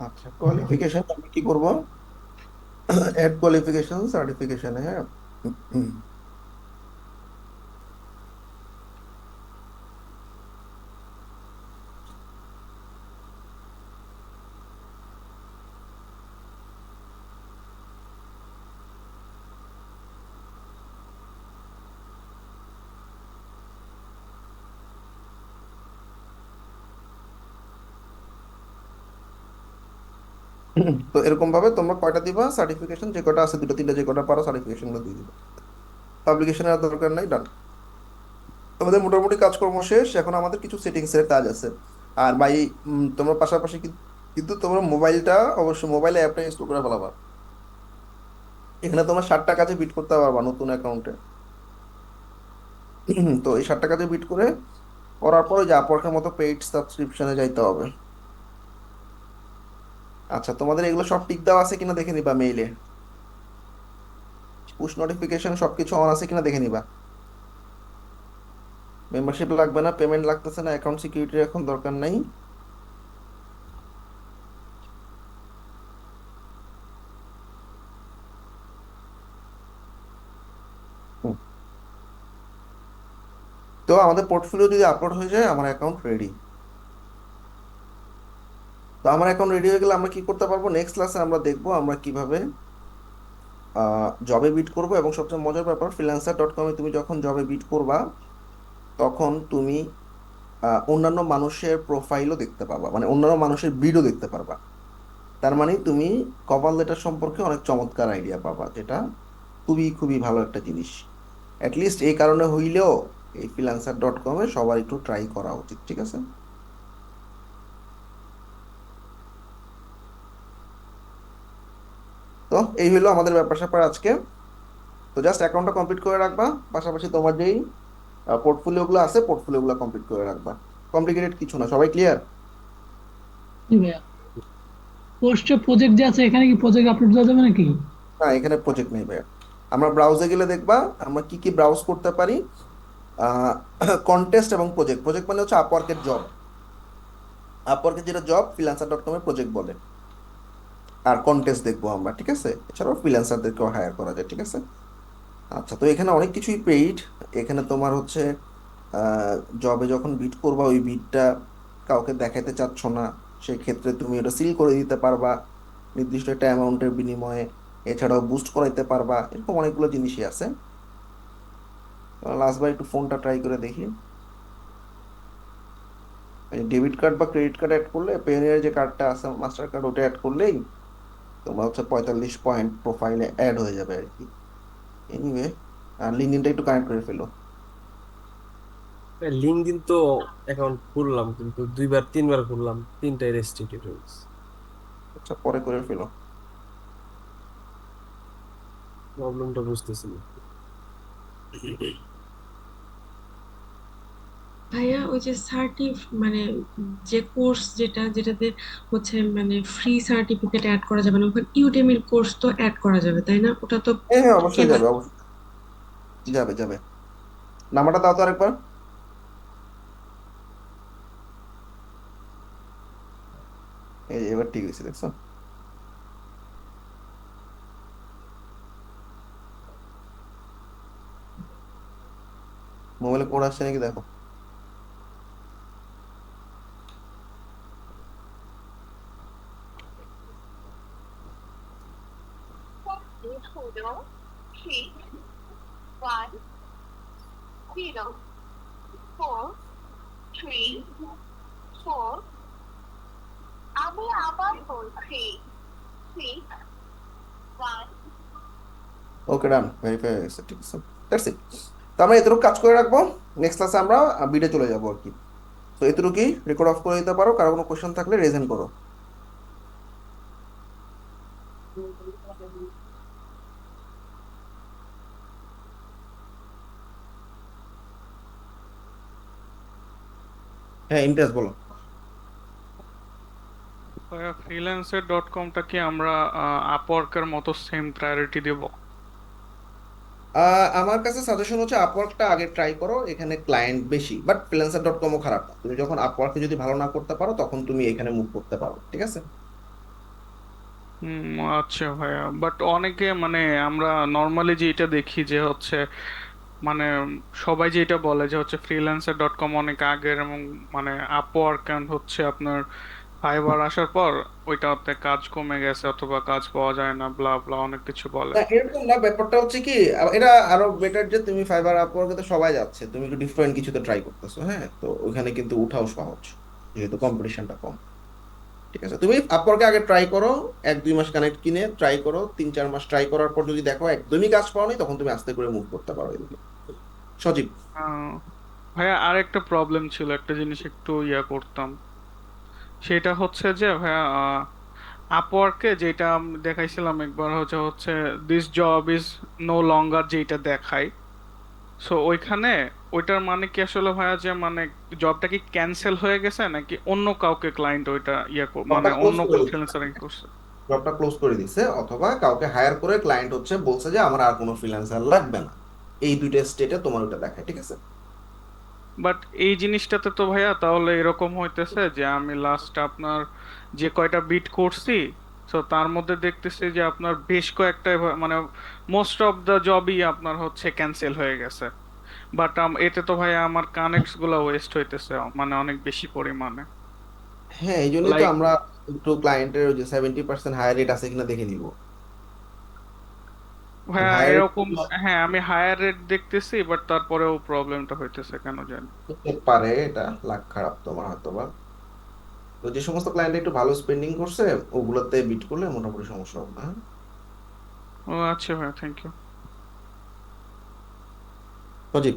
আচ্ছা, কোয়ালিফিকেশন আমি কি করব, অ্যাড কোয়ালিফিকেশন সার্টিফিকেশনে, হ্যাঁ। হুম। তো এরকম ভাবে তোমরা কয়টা দিবা সার্টিফিকেশন, যে কটা আছে দুটো তিনটা যে কটা পারো সার্টিফিকেশনগুলো দিয়ে দিবা। পাবলিকেশনের আর দরকার নাই, ডান। আমাদের মোটামুটি কাজকর্ম শেষ, এখন আমাদের কিছু সেটিংস এর কাজ আছে। আর ভাই, তোমরা পাশাপাশি কিন্তু তোমরা মোবাইলটা, অবশ্যই মোবাইলে অ্যাপটা ইনস্টল করে ফেলাবা। এখানে তোমরা 60 কাজে বিট করতে পারবা নতুন অ্যাকাউন্টে। তো এই 60 কাজে বিট করে করার পরে যে আপওয়ার্কের মতো পেইড সাবস্ক্রিপশনে যাইতে হবে। আচ্ছা, তোমাদের এগুলো সব টিক দেওয়া আছে কিনা দেখে নিবা, মেইলে পুশ নোটিফিকেশন সবকিছু অন আছে কিনা দেখে নিবা। মেম্বারশিপ লাগবে না, পেমেন্ট লাগতেছে না, অ্যাকাউন্ট সিকিউরিটির এখন দরকার নাই। হুম। তো আমাদের পোর্টফোলিও যদি আপলোড হয়ে যায়, আমার অ্যাকাউন্ট রেডি। তো আমার অ্যাকাউন্ট রেডি হয়ে গেলে আমরা কি করতে পারবো, নেক্সট ক্লাসে আমরা দেখবো আমরা কিভাবে জবে বিট করব। এবং সবচেয়ে মজার ব্যাপার, freelancer.com-এ তুমি যখন জবে বিট করবা তখন তুমি অন্যান্য মানুষের প্রোফাইলও দেখতে পারবা, মানে অন্যান্য মানুষের বিডও দেখতে পারবা। তার মানে তুমি কভার লেটার সম্পর্কে অনেক চমৎকার আইডিয়া পাবা, যেটা খুবই খুবই ভালো একটা জিনিস। অ্যাটলিস্ট এই কারণে হইলেও এই freelancer.com-এ সবার একটু ট্রাই করা উচিত, ঠিক আছে? তো এই হলো আমাদের ব্যাপার স্যাপার আজকে। তো জাস্ট অ্যাকাউন্টটা কমপ্লিট করে রাখবা, পাশাপাশি তোমার যেই পোর্টফোলিও গুলো আছে পোর্টফোলিও গুলো কমপ্লিট করে রাখবা। কমপ্লিকেটেড কিছু না, সবাই ক্লিয়ার? জি ভাইয়া, পোস্টে প্রজেক্ট যে আছে এখানে কি প্রজেক্ট আপলোড দেওয়া যাবে নাকি? না, এখানে প্রজেক্ট নেই ভাইয়া। আমরা ব্রাউজে গেলে দেখবা আমরা কি কি ব্রাউজ করতে পারি। কন্টেস্ট এবং প্রজেক্ট, প্রজেক্ট মানে হচ্ছে আপওয়ার্কের জব, আপওয়ার্কের যেটা জব ফ্রিল্যান্সার.com-এ প্রজেক্ট বলে। আর কন্টেস্ট দেখবো আমরা, ঠিক আছে? এছাড়াও ফ্রিল্যান্সারদেরকেও হায়ার করা যায়, ঠিক আছে? আচ্ছা, তো এখানে অনেক কিছুই পেইড। এখানে তোমার হচ্ছে জবে যখন বিড করবা ওই বিডটা কাউকে দেখাইতে চাচ্ছ না, সেই ক্ষেত্রে তুমি ওটা সিল করে দিতে পারবা নির্দিষ্ট একটা অ্যামাউন্টের বিনিময়ে। এছাড়াও বুস্ট করাইতে পারবা, এরকম অনেকগুলো জিনিসই আছে। লাস্টবার একটু ফোনটা ট্রাই করে দেখি। ডেবিট কার্ড বা ক্রেডিট কার্ড অ্যাড করলে, পেনিয়ার যে কার্ডটা আছে মাস্টার কার্ড, ওটা অ্যাড করলেই তোমার হচ্ছে 45 পয়েন্ট প্রোফাইলে অ্যাড হয়ে যাবে আর কি। এনিওয়ে, আর লিঙ্কডইনটা একটু কানেক্ট করে ফেলো। লিঙ্কডইন তো অ্যাকাউন্ট খুললাম কিন্তু 2-3 বার খুললাম, 3টাই রেস্ট্রিক্টেড হয়ে গেছে। আচ্ছা, পরে করে ফেলো। প্রবলেমটা বুঝতেছি না। ভাইয়া ওই যে মানে যে কোর্স যেটাতে হচ্ছে মানে ফ্রি সার্টিফিকেট অ্যাড করা যাবে না, ওখানে ইউডেমির কোর্স তো অ্যাড করা যাবে তাই না? ওটা তো হ্যাঁ হ্যাঁ, অবশ্যই এবার যাবে, অবশ্যই যাবে যাবে। নাম্বারটা দাও তো আরেকবার। এই যে এবার ঠিক হয়েছে, দেখছো? মোবাইলে কোড আসছে নাকি দেখো। ওকে, ডান, ভেরিফাই হয়ে গেছে, ঠিক আছে। That's it. তো আমরা এতটুকু কাজ করে রাখবো, নেক্সট ক্লাসে আমরা বিডে চলে যাবো আর কি। তো এতটুকুই, রেকর্ড অফ করে দিতে পারো, কারো কোনো কোশ্চেন থাকলে রেজেন করো। হ্যাঁ, ইমতিয়াজ বলো। ফ্রিল্যান্সার.কমটা কি আমরা আপওয়ার্কের মতো সেম প্রায়োরিটি দেব? আমার কাছে সাজেশন হচ্ছে আপওয়ার্কটা আগে ট্রাই করো, এখানে ক্লায়েন্ট বেশি, বাট ফ্রিল্যান্সার.কমও খারাপ না। তুমি যখন আপওয়ার্কে যদি ভালো না করতে পারো তখন তুমি এখানে মুভ করতে পারো, ঠিক আছে? আচ্ছা ভাইয়া, বাট অনেকে মানে আমরা নর্মালি যেটা দেখি যে হচ্ছে মানে সবাই যেটা বলে যে হচ্ছে ফ্রিল্যান্সার.কম অনেক আগের, এবং মানে আপওয়ার্ক এন্ড হচ্ছে আপনার ফাইবার আসার পর ওইটাতে কাজ কমে গেছে অথবা কাজ পাওয়া যায় না, ব্লা ব্লা অনেক কিছু বলে। না, এরকম না, ব্যাপারটা হচ্ছে কি, এটা আরো বেটার যে তুমি ফাইবার আপওয়ার্কে তো সবাই যাচ্ছে, তুমি একটু ডিফারেন্ট কিছুতে ট্রাই করতেছো। হ্যাঁ, তো ওইখানে কিন্তু উঠাও সহজ, যেহেতু কম্পিটিশনটা কম, ঠিক আছে? তুমি আপওয়ার্কে আগে ট্রাই করো, 1-2 মাস কানেক্ট কিনে ট্রাই করো, 3-4 মাস ট্রাই করার পর যদি দেখো একদমই কাজ পাওনি, তখন তুমি আস্তে করে মুভ করতে পারো এদিকে। সজীব। আহ, ভাইয়া আরেকটা প্রবলেম ছিল, একটা জিনিস একটু করতাম, সেটা হচ্ছে যে ভাইয়া আপওয়ার্কে যেটা আমি দেখাইছিলাম একবার, হচ্ছে হচ্ছে this job is no longer যেটা দেখায়, সো ওইখানে ওইটার মানে কি আসলে ভাইয়া যে মানে জবটা কি ক্যান্সেল হয়ে গেছে নাকি অন্য কাউকে ক্লায়েন্ট ওইটা মানে জবটা ক্লোজ অন্য করে কোনো দিচ্ছে, ফ্রিল্যান্সারিং করছে? জবটা ক্লোজ করে দিচ্ছে, অথবা কাউকে হায়ার করে ক্লায়েন্ট হচ্ছে বলছে যে আমার আর কোনো ফ্রিল্যান্সার লাগবে না। এই দুইটা স্টেটে তোমার ওটা দেখায়, ঠিক আছে? বাট এই জিনিসটাতে তো ভাইয়া তাহলে এরকম হইতেছে যে আমি লাস্ট আপনার যে কয়টা বিট করছি, তো তার মধ্যে দেখতেছি যে আপনার বেশ কয়েকটা মানে মোস্ট অফ দ্য জবই আপনার হচ্ছে ক্যান্সেল হয়ে গেছে, বাট এতে তো ভাই আমার কানেক্টস গুলা ওয়েস্ট হইতেছে মানে অনেক বেশি পরিমাণে। হ্যাঁ, এই জন্যই তো লাইক আমরা একটু ক্লায়েন্টের যে 70% হায়ার রেট আছে কিনা দেখে নিব। ভাইয়া হায়ার রেট এরকম, হ্যাঁ আমি হায়ার রেট দেখতেছি বাট তারপরেও প্রবলেমটা হইতেছে কেন জানি। হতে পারে, এটা লাখ খারাপ তোমার হয়তো বা। তো যে সমস্ত ক্লায়েন্ট একটু ভালো স্পেন্ডিং করছে ওগুলোতে বিট করলে মোটামুটি সমস্যা হবে না, হ্যাঁ? ও আচ্ছা ভাইয়া, থ্যাংক ইউ। সজীব।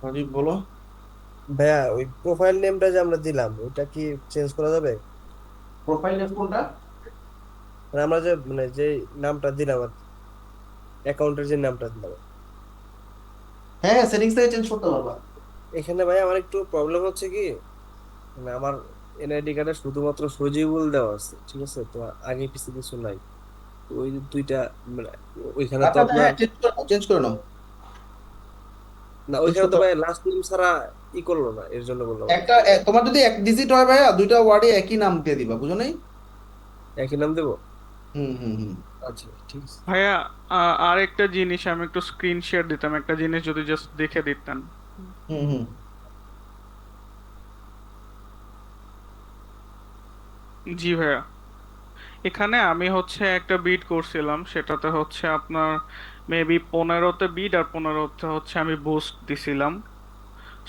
রাজীব বলো। ভাইয়া ওই প্রোফাইল নেমটা যে আমরা দিলাম ওটা কি চেঞ্জ করা যাবে? প্রোফাইল নেম কোনটা? মানে আমরা যে মানে যে নামটা দিলাম আর অ্যাকাউন্টের যে নামটা দিলাম, হ্যাঁ হ্যাঁ, সেটিংস থেকে চেঞ্জ করতে পারবা। এখানে ভাই আমার একটু প্রবলেম হচ্ছে কি, মানে আমার এনআইডি কার্ডে শুধুমাত্র সজিবুল দেওয়া আছে, ঠিক আছে, তো আগে পিছে কিছু নাই। তো ওই দুইটা মানে ওইখানে তো আচ্ছা আচ্ছা, আপনার হ্যাঁ চেঞ্জ করে নাও। না, চেঞ্জ ওইখানে করতে তো ভাই পারো। লাস্ট নেম ছাড়া করলো না, এর জন্য বললাম আর কি। তোমার যদি এক ডিজিট হয় ভাইয়া, দুইটা ওয়ার্ডে একই নাম দিয়ে দিবা, বুঝো নাই? একই নাম দেবো? হুম হুম হুম। আচ্ছা ঠিক আছে। ভাইয়া আর একটা জিনিস আমি একটু স্ক্রিন শেয়ার দিতাম, একটা জিনিস যদি জাস্ট দেখে দিতেন। হুম হুম। জি ভাইয়া, এখানে আমি হচ্ছে একটা বিট করছিলাম, সেটাতে হচ্ছে আপনার মেবি 15তে বিট আর 15তে হচ্ছে আমি বুস্ট দিছিলাম।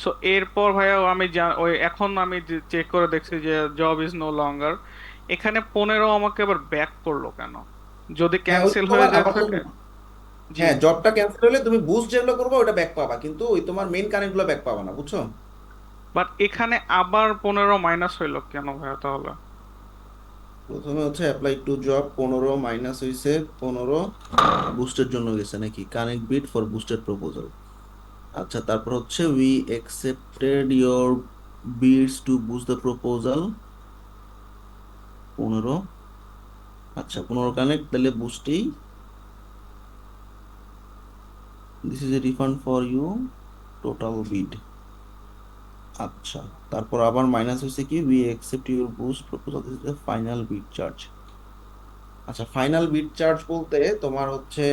সো এরপর ভাইয়া ওই এখন আমি চেক করে দেখছি যে জব ইজ নো লঙ্গার। এখানে 15 আমাকে আবার ব্যাক করলো কেন? যদি হ্যাঁ ওই ক্যান্সেল হয়ে তোমার যায় আবার থাকে। জি। হ্যাঁ, জবটা ক্যান্সেল হলে তুমি বুস্ট যেগুলো করবে ওটা ব্যাক পাবা, কিন্তু ওই তোমার মেইন কানেক্ট গুলো ব্যাক পাবা না, বুঝছো? বাট এখানে আবার 15 মাইনাস হইলো কেন ভাইয়া তাহলে? প্রথমে হচ্ছে অ্যাপ্লাই টু জব 15 মাইনাস হইছে 15 বুস্টের জন্য গেছে নাকি, connect bid for boosted proposal. আচ্ছা, তারপর হচ্ছে we accepted your bids to boost the proposal 15। আচ্ছা 15 কানেক্ট, তাহলে বুস্টেই this is a refund for you total bid. আচ্ছা, তারপর আবার মাইনাস হয়েছে কি we accept your boost proposal this is the final bid charge. আচ্ছা, ফাইনাল বিড চার্জ বলতে তোমার হচ্ছে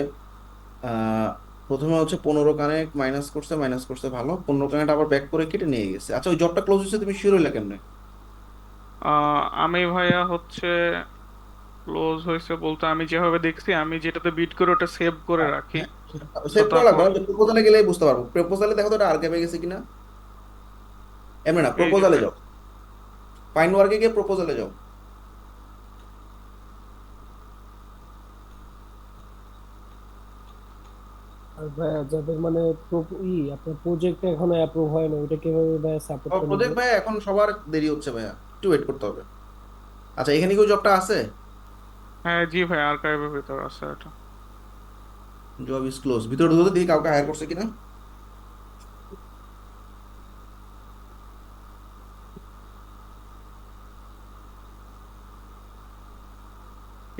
আহ, প্রথমে হচ্ছে 15 কানেক্ট মাইনাস করছে ভালো, 15 কানেক্ট আবার ব্যাক করে কেটে নিয়ে গেছে। আচ্ছা, ওই জবটা ক্লোজ হয়েছে, তুমি শিওর হইলে কেমনে? আমি ভাইয়া হচ্ছে ক্লোজ হয়েছে বলতে আমি যেভাবে দেখছি, আমি যেটাতে বিট করে ওটা সেভ করে রাখি। তো সেভ করা লাগবে তখন না, প্রপোজালে গেলেই বুঝতে পারবো। প্রপোজালে দেখো তো এটা আর্কাইভে গেছে কিনা। এমনি না, এই যে প্রপোজালে ভাইয়া, যাও, ফাইন ওয়ার্কে গিয়ে প্রপোজালে যাও। আর ভাইয়া যাদের মানে আপনার প্রজেক্ট এখনো অ্যাপ্রুভ হয় না, ওইটা কিভাবে ভাইয়া সাপোর্টটা নিব? প্রজেক্ট ভাই এখন সবার দেরি হচ্ছে ভাইয়া, একটু ওয়েট করতে হবে। আচ্ছা, এখানে কি ওই জবটা আছে? হ্যাঁ জি ভাই, আর্কাইভের ভিতর আছে এটা। জব ইজ ক্লোজ, ভিতরে ঢুকে দেখি কাউকে হায়ার করছে কিনা।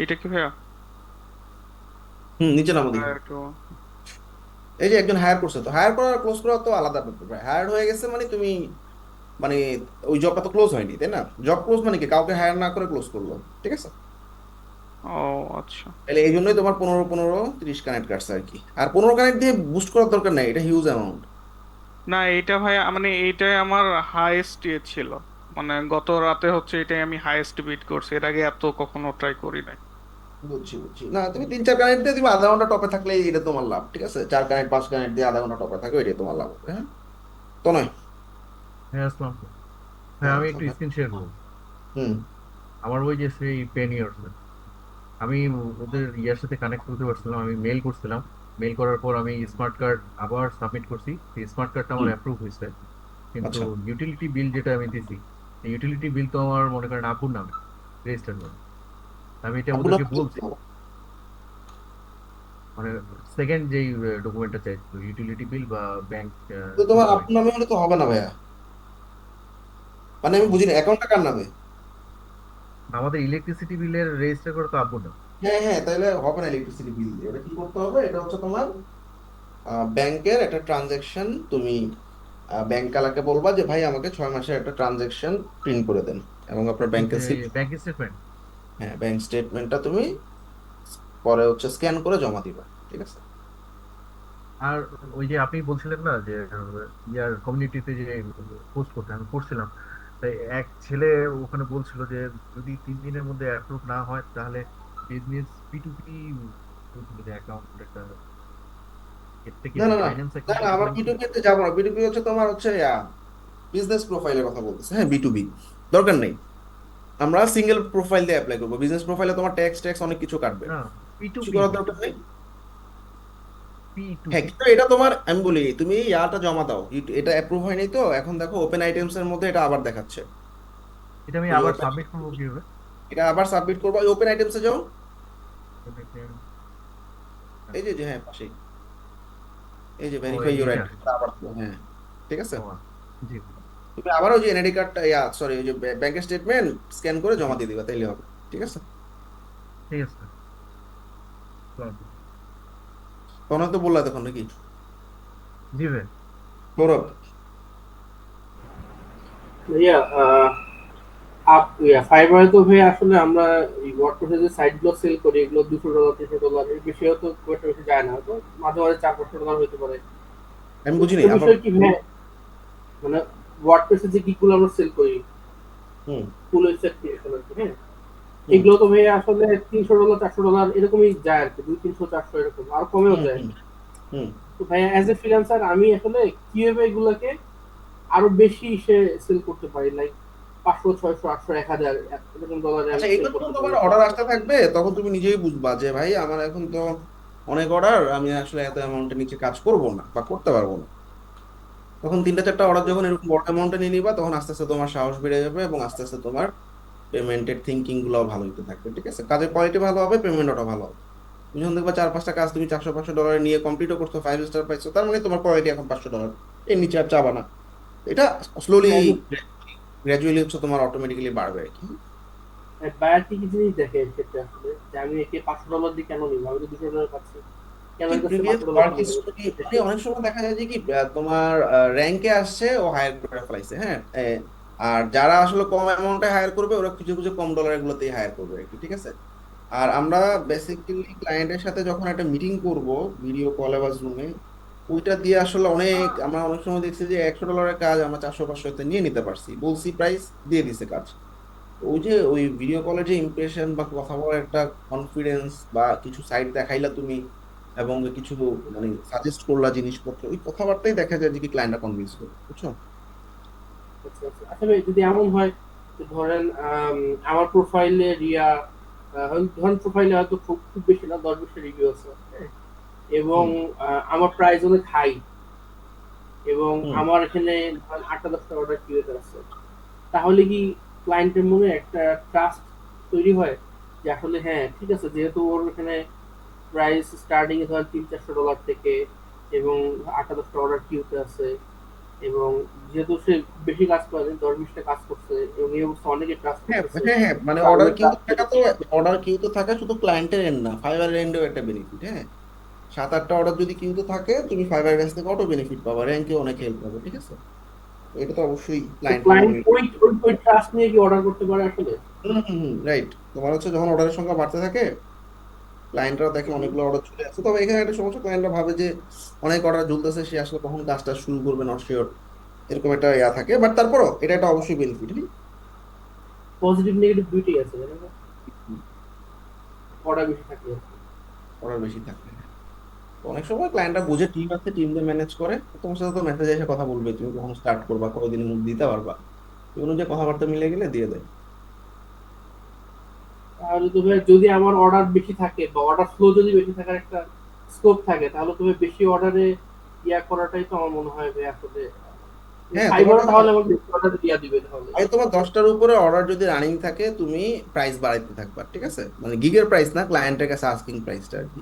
এটা কি ভাইয়া? নিচে নামো দেখি। একটু এই যে একজন হায়ার করছে, তো হায়ার করা আর ক্লোজ করা তো আলাদা ব্যাপার ভাই। হায়ার হয়ে গেছে মানে তুমি মানে ওই জবটা তো ক্লোজ হয়নি, তাই না? জব ক্লোজ মানে কি কাউকে হায়ার না করে ক্লোজ করলো, ঠিক আছে? ও আচ্ছা। তাহলে এই জন্যই তোমার 15 30 কানেক্ট কাটছে আর কি। আর 15 কানেক্ট দিয়ে বুস্ট করার দরকার নাই, এটা হিউজ অ্যামাউন্ট। না এটা ভাই মানে এইটাই আমার হাইয়েস্ট ইয়ে ছিল, মানে গত রাতে হচ্ছে এটাই আমি হাইয়েস্ট বিট করছি, এর আগে এত কখনো ট্রাই করি নাই। বুঝছি বুঝছি, না তুমি 3 4 কানেক্ট দিয়ে তুমি আধা ঘন্টা টপে থাকলে এটা তোমার লাভ, ঠিক আছে? 4 কানেক্ট 5 কানেক্ট দিয়ে আধা ঘন্টা টপে থাকো, এটাই তোমার লাভ হবে, হ্যাঁ? তো নয়। হ্যাঁ আসসালাম। হ্যাঁ আমি একটু স্ক্রিন শেয়ার করবো। হুম। আমার ওই যে সেই পেন ইয়ার্স, আমি ওদের ইয়ার সাথে কানেক্ট করতে পারছিলাম, আমি মেল করছিলাম। মেল করার পর আমি স্মার্ট কার্ড আবার সাবমিট করছি, স্মার্ট কার্ডটা আমার হুম। অ্যাপ্রুভ হয়েছে, কিন্তু আচ্ছা, ইউটিলিটি বিল যেটা আমি দিছি, ইউটিলিটি বিল তো আমার মনে করেন আপুর নামে রেজিস্টার নামে। আমি এটা আবুল ওদেরকে হাফিজ। বলছি, মানে সেকেন্ড যেই ডকুমেন্টটা চাইছিল ইউটিলিটি বিল বা ব্যাংক তো তোমার স্টেটমেন্ট। আপনার নামে হলে তো হবে না ভাইয়া, মানে আমি বুঝি না অ্যাকাউন্টটা কার নামে? আমাদের ইলেকট্রিসিটি বিলের রেজিস্টার করা তো আপুর নামে। হ্যাঁ হ্যাঁ, তাহলে হবে না ইলেকট্রিসিটি বিল দিয়ে। এটা কি করতে হবে, এটা হচ্ছে তোমার ব্যাংকের একটা ট্রানজ্যাকশন, তুমি ব্যাংক বলবা যে ভাই আমাকে 6 মাসের একটা ট্রানজ্যাকশন প্রিন্ট করে দেন, এবং আপনার ব্যাংকের স্লিপ, ব্যাংক স্টেটমেন্ট। হ্যাঁ ব্যাংক স্টেটমেন্টটা তুমি পরে হচ্ছে স্ক্যান করে জমা দিবা, ঠিক আছে? আর ওই যে আপনি বলছিলেন না যে ইয়ার কমিউনিটিতে যে পোস্ট করতে, আমি করছিলাম, তাই এক ছেলে ওখানে বলছিল যে যদি 3 দিনের মধ্যে অ্যাপ্রুভ না হয় তাহলে বিজনেস P2P অ্যাকাউন্ট একটা, এর থেকে না না না, ফাইন্যান্স না অ্যাকাউন্ট না, আমার লিঙ্ক করে। বিটুবি তে যাবো না। বিটুবি হচ্ছে তোমার হচ্ছে বিজনেস প্রোফাইলের কথা বলতেছে, হ্যাঁ বিটুবি দরকার নেই। আমরা সিঙ্গেল প্রোফাইল দিয়ে অ্যাপ্লাই করবো। বিজনেস প্রোফাইলে তোমার ট্যাক্স ট্যাক্স অনেক কিছু কাটবে, না কিছু P2P করার হয়। দরকার নেই। P2P হ্যাঁ, কিন্তু এটা তোমার আমি বলি তুমি ইয়াটা জমা দাও, এটা অ্যাপ্রুভ হয়নি তো এখন দেখো ওপেন আইটেমস এর মধ্যে এটা আবার দেখাচ্ছে। এটা আমি তুমি আবার open- সাবমিট করবো কিভাবে? এটা আবার সাবমিট করবো, ওপেন আইটেমসে যাও, এই যে যে হ্যাঁ পাশেই এই যে ও ভেরিফাই ইউর এইটা। আইটেম আবার করো, হ্যাঁ ঠিক আছে। ও, জি তুমি আবারও যে এনআইডি কার্ডটা সরি ওই যে ব্যাংকের স্টেটমেন্ট স্ক্যান করে জমা দিয়ে দিবা, তাইলে হবে, ঠিক আছে। ঠিক আছে স্যার। তখন তো বললা তখন নাকি জি ভাই। গৌরব? ভাইয়া ফাইবারে তো ভাই আসলে আমরা এই ওয়ার্ডপ্রেসের যে সাইটগুলো সেল করি এগুলো $200 $300 এর বেশি হয়তো খুব একটা বেশি যায় না, তো মাঝে মাঝে $400-500 হতে পারে। আমি তো বুঝিনি সে আবার। বিষয়ে কি ভাই, মানে ওয়ার্ডপ্রেসের যে গিগগুলো আমরা সেল করি হুম ফুল ওয়েবসাইট ক্রিয়েশন আর কি, হ্যাঁ, হুম এগুলো তো ভাই আসলে $300 $400 এরকমই যায় আর কি, 200 300 400 এরকম, আর কমেও হুম যায়। হুম হুম। তো ভাইয়া অ্যাজ এ ফ্রিল্যান্সার আমি আসলে কিভাবে এগুলোকে আরো বেশি সে সেল করতে পারি, লাইক 500 600 800 1000 এরকম ডলারে আচ্ছা, আমি সেল এগুলো যখন করতে তোমার পারি। অর্ডার আসতে থাকবে তখন তুমি নিজেই বুঝবা যে ভাই আমার এখন তো অনেক অর্ডার, আমি আসলে এত অ্যামাউন্টের নিচে কাজ করব না বা করতে পারবো না। তখন 3টা 4টা অর্ডার যখন এরকম বড় অ্যামাউন্টে নিয়ে নিবা তখন আস্তে আস্তে তোমার সাহস বেড়ে যাবে এবং আস্তে আস্তে তোমার পেমেন্টের থিঙ্কিং গুলো ভালো হতে থাকবে, ঠিক আছে। কাজের কোয়ালিটি ভালো হবে, পেমেন্টও ভালো হবে। তুমি যখন দেখবা 4-5টা কাজ তুমি 400-500 ডলার নিয়ে কমপ্লিটও করছো, 5 স্টার পাইছো, তার মানে তোমার কোয়ালিটি এখন $500, এর নিচে আর চাবা না। এটা স্লোলি গ্র্যাজুয়ালি হচ্ছে তোমার অটোমেটিক্যালি বাড়বে আর কি। বায়ার কি কি জিনিস দেখে এক্ষেত্রে আসলে, যে আমি একে $500 দিয়ে কেন নিব, আমি তো $200 পাচ্ছি, কেন এর কাছে প্রিভিয়াস $500 ওয়ার্ক কম দেবো? হিস্টোরি মানে অনেক সময় দেখা যায় যে কি তোমার র্যাঙ্কে আসছে ও হায়ার করে ফেলাইছে, হ্যাঁ আর যারা আসলে কম অ্যামাউন্টে হায়ার করবে ওরা খুঁজে খুঁজে কম ডলার গুলোতেই হায়ার করবে আর কি, ঠিক আছে। আর আমরা বেসিক্যালি ক্লায়েন্টের সাথে যখন একটা মিটিং করব ভিডিও কলে বা জুমে, ওইটা দিয়ে আসলে আমরা অনেক সময় দেখছি যে $100 কাজ আমরা 400-500 নিয়ে নিতে পারছি, বলছি প্রাইস দিয়ে দিছে কাজ। ওই যে ওই ভিডিও কলের যে ইমপ্রেশন বা কথা বলার একটা কনফিডেন্স বা কিছু সাইট দেখাইলা তুমি এবং কিছু মানে সাজেস্ট করলা জিনিসপত্র, ওই কথাবার্তাই দেখা যায় যে কি ক্লায়েন্টরা কনভিন্স করে, বুঝছো। আচ্ছা আচ্ছা, আসলে যদি এমন হয় যে ধরেন আমার প্রোফাইলে রিয়া, ধরেন প্রোফাইলে হয়তো খুব খুব বেশি না 10-20 রিভিউ আছে, হ্যাঁ, এবং হুম আমার প্রাইস অনেক হাই, এবং হুম। আমার এখানে ধরেন 8-10টা অর্ডার ক্রিয়েট আছে, তাহলে কি ক্লায়েন্টের মনে একটা ট্রাস্ট তৈরি হয় যে আসলে হ্যাঁ ঠিক আছে, যেহেতু ওর এখানে প্রাইস স্টার্টিং এ ধরেন $300-400 থেকে, এবং 8-10টা অর্ডার কিউতে আছে, এবং যেহেতু সে বেশি কাজ করে 10-20টা কাজ করছে এবং এই অবস্থা অনেকে ট্রাস্ট হ্যাঁ করতেছে, হ্যাঁ হ্যাঁ, মানে তাহলে অর্ডার কিন্তু trust থাকা তো, অর্ডার কিউতে থাকা শুধু ক্লায়েন্টের এন্ড না, ফাইবার এন্ডেও একটা বেনিফিট, হ্যাঁ। 7-8টা অর্ডার যদি কিউতে থাকে তুমি ফাইবার কাছ থেকে অটো বেনিফিট পাবা, র্যাঙ্কে অনেক হেল্প পাবে, ঠিক আছে। এটা তো অবশ্যই ক্লায়েন্টের ক্লায়েন্ট মনে। ওই ওই ওই ট্রাস্ট নিয়ে কি অর্ডার করতে পারে আসলে? রাইট, তোমার হচ্ছে যখন অর্ডারের সংখ্যা বাড়তে থাকে ক্লায়েন্টরা দেখে অনেকগুলো অর্ডার চলে আসছে, তবে এখানে একটা সমস্যা, ক্লায়েন্টরা ভাবে যে অনেক অর্ডার ঝুলতেছে, সে আসলে কখন কাজটা শুরু করবে নট শিওর, এরকম একটা ইয়া থাকে। বাট তারপরও এটা একটা অবশ্যই বেনিফিট। পজিটিভ নেগেটিভ দুইটাই আছে, জানেন না, অর্ডার বেশি থাকলে আর কি। অর্ডার বেশি থাকে, তো অনেক সময় ক্লায়েন্টরা বুঝে টিম আছে, টিম দিয়ে ম্যানেজ করে, তোমার সাথে তো মেসেজ এসে কথা বলবে তুমি কখন স্টার্ট করবা, কতদিনের মধ্যে দিতে পারবা, এই অনুযায়ী কথাবার্তা মিলে গেলে দিয়ে দেয়। তাহলে তো ভাই যদি আমার অর্ডার বেশি থাকে বা অর্ডার ফ্লো যদি বেশি থাকার একটা স্কোপ থাকে, তাহলে তো ভাই বেশি অর্ডারে ইয়া করাটাই তো আমার মনে হয় ভাই আসলে হ্যাঁ তোমার ফাইবার, তাহলে আমার বেশি অর্ডার দিয়া দিবে তাহলে। আগে তোমার 10টার উপরে অর্ডার যদি রানিং থাকে তুমি প্রাইস বাড়াইতে থাকবা, ঠিক আছে, মানে গিগের প্রাইস না, ক্লায়েন্টের কাছে আস্কিং প্রাইসটা আর কি।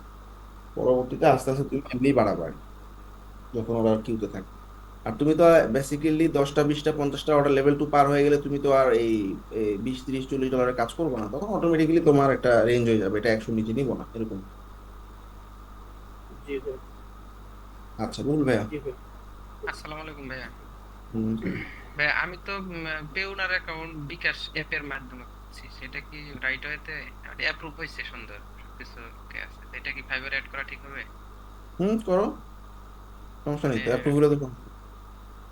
পরবর্তীতে আস্তে আস্তে তুমি এমনি বাড়াবা আর কি, যখন অর্ডার কিউতে থাকে। আর তুমি তো বেসিক্যালি 10টা 20টা 50টা অর্ডার লেভেল 2 পার হয়ে গেলে তুমি তো আর এই $20 30 40 কাজ করবে না, তখন অটোমেটিক্যালি তোমার একটা রেঞ্জ হয়ে যাবে, এটা 100 নিচে নিবো না এরকম। জি ভাই, আচ্ছা বল ভাইয়া। জি ভাই। আসসালামু আলাইকুম ভাইয়া। হুম। ভাইয়া আমি তো পেওনার অ্যাকাউন্ট বিকাশ অ্যাপের মাধ্যমে করছি, সেটা কি রাইট ওয়েতে অ্যাপ্রুভ হয়েছে? সুন্দর কিছু ওকে আছে, এটা কি ফাইবার অ্যাড করা ঠিক হবে? করো, সমস্যা নেই তো, মানে অ্যাপ্রুভ হলে তো করো।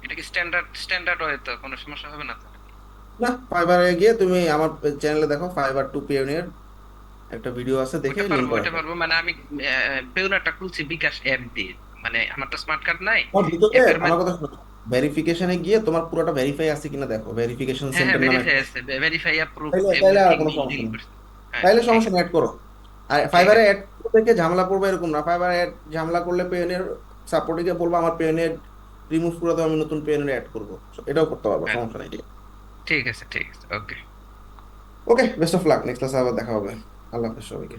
এটা কি স্ট্যান্ডার্ড ওয়ে তো, কোনো সমস্যা হবে না তো? না, ফাইবারে গিয়ে তুমি আমার চ্যানেলে দেখো, ফাইবার টু পিওনিয়ার একটা ভিডিও আছে, দেখে লিংক করা ওইটা পারবো, মানে আমি পেওনারটা খুলছি বিকাশ অ্যাপ দিয়ে, মানে আমার তো স্মার্ট কার্ড নাই আমার ভিতরে। অ্যাপের আমার কথা শোনো, ভেরিফিকেশনে গিয়ে তোমার পুরোটা ভেরিফাই আছে কিনা দেখো, ভেরিফিকেশন হ্যাঁ হ্যাঁ সেন্টার নামে ভেরিফাই আছে, ভেরিফাই অ্যাপ্রুভ তাইলে আর এভরিথিং কোনো ডিল সমস্যা ডিল নেই, করছে। হ্যাঁ তাইলে ঠিক সমস্যা আছে। নেই, অ্যাড করো। আর ঠিক ফাইবারে আছে। অ্যাড থেকে ঝামেলা পড়বে এরকম না, ফাইবারে অ্যাড ঝামেলা করলে পেয়নের সাপোর্টে গিয়ে বলবো আমার পেয়নের রিমুভ করে দাও, আমি নতুন পেয়নের অ্যাড করবো। So, এটাও করতে পারবো, হ্যাঁ, সমস্যা নেই। ঠিক আছে, ঠিক আছে, ওকে। ওকে, বেস্ট অফ লাক, নেক্সট ক্লাসে আবার দেখা হবে। আল্লাহ হাফেজ সবাইকে।